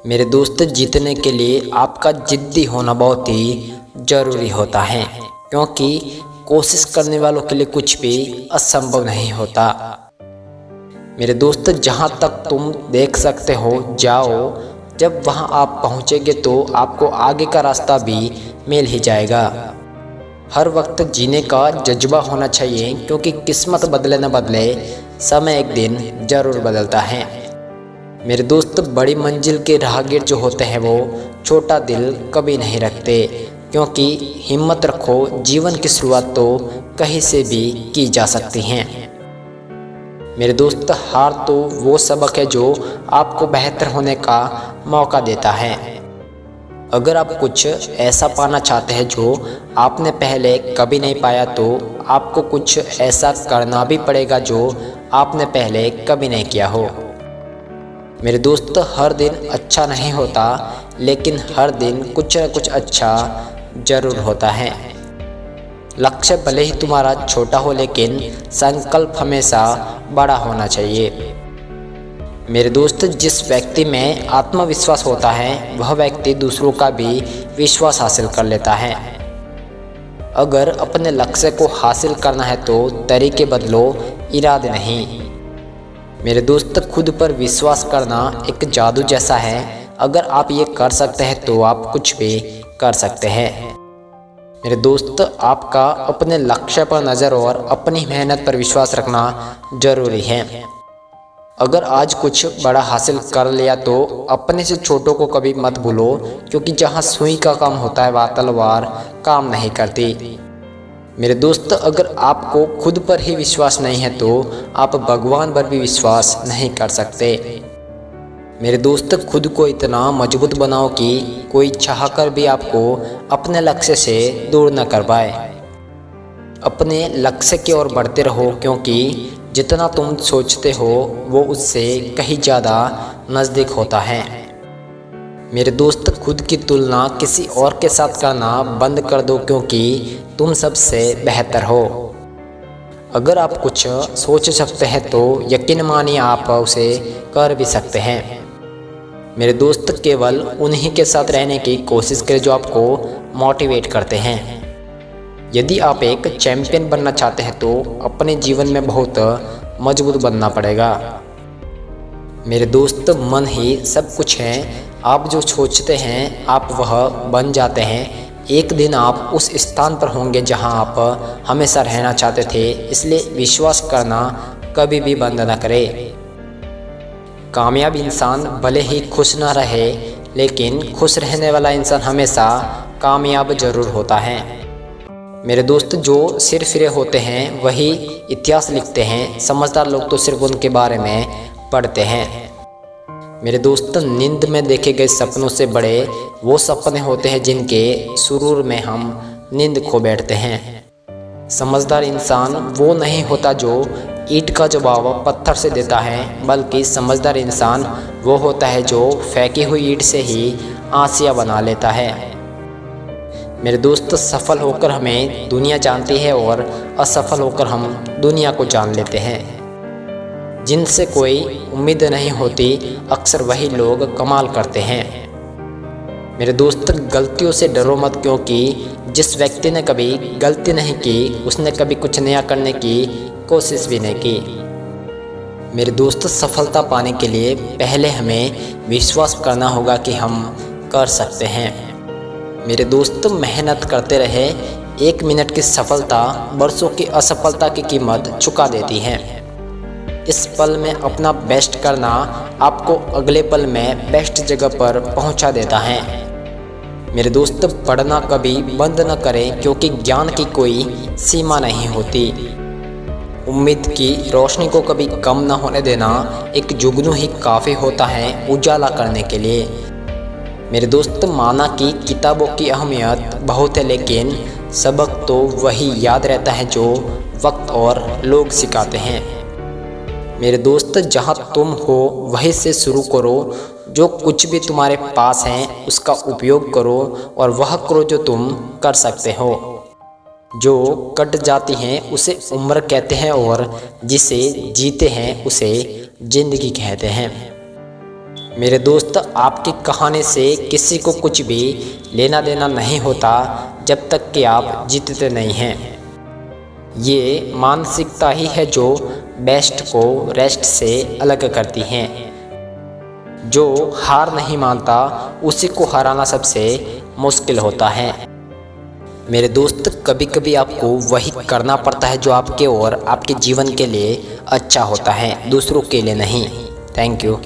मेरे दोस्त, जीतने के लिए आपका जिद्दी होना बहुत ही ज़रूरी होता है, क्योंकि कोशिश करने वालों के लिए कुछ भी असंभव नहीं होता। मेरे दोस्त, जहाँ तक तुम देख सकते हो जाओ। जब वहाँ आप पहुँचेंगे तो आपको आगे का रास्ता भी मिल ही जाएगा। हर वक्त जीने का जज्बा होना चाहिए, क्योंकि किस्मत बदले न बदले समय एक दिन ज़रूर बदलता है। मेरे दोस्त, बड़ी मंजिल के राहगीर जो होते हैं वो छोटा दिल कभी नहीं रखते, क्योंकि हिम्मत रखो, जीवन की शुरुआत तो कहीं से भी की जा सकती है। मेरे दोस्त, हार तो वो सबक है जो आपको बेहतर होने का मौका देता है। अगर आप कुछ ऐसा पाना चाहते हैं जो आपने पहले कभी नहीं पाया, तो आपको कुछ ऐसा करना भी पड़ेगा जो आपने पहले कभी नहीं किया हो। मेरे दोस्त, हर दिन अच्छा नहीं होता, लेकिन हर दिन कुछ न कुछ अच्छा ज़रूर होता है। लक्ष्य भले ही तुम्हारा छोटा हो, लेकिन संकल्प हमेशा बड़ा होना चाहिए। मेरे दोस्त, जिस व्यक्ति में आत्मविश्वास होता है वह व्यक्ति दूसरों का भी विश्वास हासिल कर लेता है। अगर अपने लक्ष्य को हासिल करना है तो तरीके बदलो, इरादे नहीं। मेरे दोस्त, खुद पर विश्वास करना एक जादू जैसा है। अगर आप ये कर सकते हैं तो आप कुछ भी कर सकते हैं। मेरे दोस्त, आपका अपने लक्ष्य पर नज़र और अपनी मेहनत पर विश्वास रखना ज़रूरी है। अगर आज कुछ बड़ा हासिल कर लिया तो अपने से छोटों को कभी मत भूलो, क्योंकि जहाँ सुई का काम होता है वहाँ तलवार काम नहीं करती। मेरे दोस्त, अगर आपको खुद पर ही विश्वास नहीं है तो आप भगवान पर भी विश्वास नहीं कर सकते। मेरे दोस्त, खुद को इतना मजबूत बनाओ कि कोई चाहकर भी आपको अपने लक्ष्य से दूर न कर पाए। अपने लक्ष्य की ओर बढ़ते रहो, क्योंकि जितना तुम सोचते हो वो उससे कहीं ज़्यादा नज़दीक होता है। मेरे दोस्त, खुद की तुलना किसी और के साथ करना बंद कर दो, क्योंकि तुम सबसे बेहतर हो। अगर आप कुछ सोच सकते हैं तो यकीन मानिए आप उसे कर भी सकते हैं। मेरे दोस्त, केवल उन्हीं के साथ रहने की कोशिश करें जो आपको मोटिवेट करते हैं। यदि आप एक चैंपियन बनना चाहते हैं तो अपने जीवन में बहुत मजबूत बनना पड़ेगा। मेरे दोस्त, मन ही सब कुछ है। आप जो सोचते हैं आप वह बन जाते हैं। एक दिन आप उस स्थान पर होंगे जहां आप हमेशा रहना चाहते थे, इसलिए विश्वास करना कभी भी बंद न करें। कामयाब इंसान भले ही खुश न रहे, लेकिन खुश रहने वाला इंसान हमेशा कामयाब जरूर होता है। मेरे दोस्त, जो सिर फिरे होते हैं वही इतिहास लिखते हैं। समझदार लोग तो सिर्फ उनके बारे में पढ़ते हैं। मेरे दोस्त, नींद में देखे गए सपनों से बड़े वो सपने होते हैं जिनके सुरूर में हम नींद खो बैठते हैं। समझदार इंसान वो नहीं होता जो ईंट का जवाब पत्थर से देता है, बल्कि समझदार इंसान वो होता है जो फेंकी हुई ईंट से ही आंसिया बना लेता है। मेरे दोस्त, सफल होकर हमें दुनिया जानती है और असफल होकर हम दुनिया को जान लेते हैं। जिनसे कोई उम्मीद नहीं होती, अक्सर वही लोग कमाल करते हैं। मेरे दोस्त, गलतियों से डरो मत, क्योंकि जिस व्यक्ति ने कभी गलती नहीं की उसने कभी कुछ नया करने की कोशिश भी नहीं की। मेरे दोस्त, सफलता पाने के लिए पहले हमें विश्वास करना होगा कि हम कर सकते हैं। मेरे दोस्त, मेहनत करते रहे। 1 मिनट की सफलता बरसों की असफलता की कीमत चुका देती है। इस पल में अपना बेस्ट करना आपको अगले पल में बेस्ट जगह पर पहुंचा देता है। मेरे दोस्त, पढ़ना कभी बंद न करें, क्योंकि ज्ञान की कोई सीमा नहीं होती। उम्मीद की रोशनी को कभी कम न होने देना। एक जुगनू ही काफ़ी होता है उजाला करने के लिए। मेरे दोस्त, माना कि किताबों की अहमियत बहुत है, लेकिन सबक तो वही याद रहता है जो वक्त और लोग सिखाते हैं। मेरे दोस्त, जहाँ तुम हो वहीं से शुरू करो। जो कुछ भी तुम्हारे पास है उसका उपयोग करो, और वह करो जो तुम कर सकते हो। जो कट जाती हैं उसे उम्र कहते हैं, और जिसे जीते हैं उसे जिंदगी कहते हैं। मेरे दोस्त, आपकी कहानी से किसी को कुछ भी लेना देना नहीं होता जब तक कि आप जीतते नहीं हैं। ये मानसिकता ही है जो बेस्ट को रेस्ट से अलग करती हैं। जो हार नहीं मानता उसी को हराना सबसे मुश्किल होता है। मेरे दोस्त, कभी कभी आपको वही करना पड़ता है जो आपके और आपके जीवन के लिए अच्छा होता है, दूसरों के लिए नहीं। Thank you.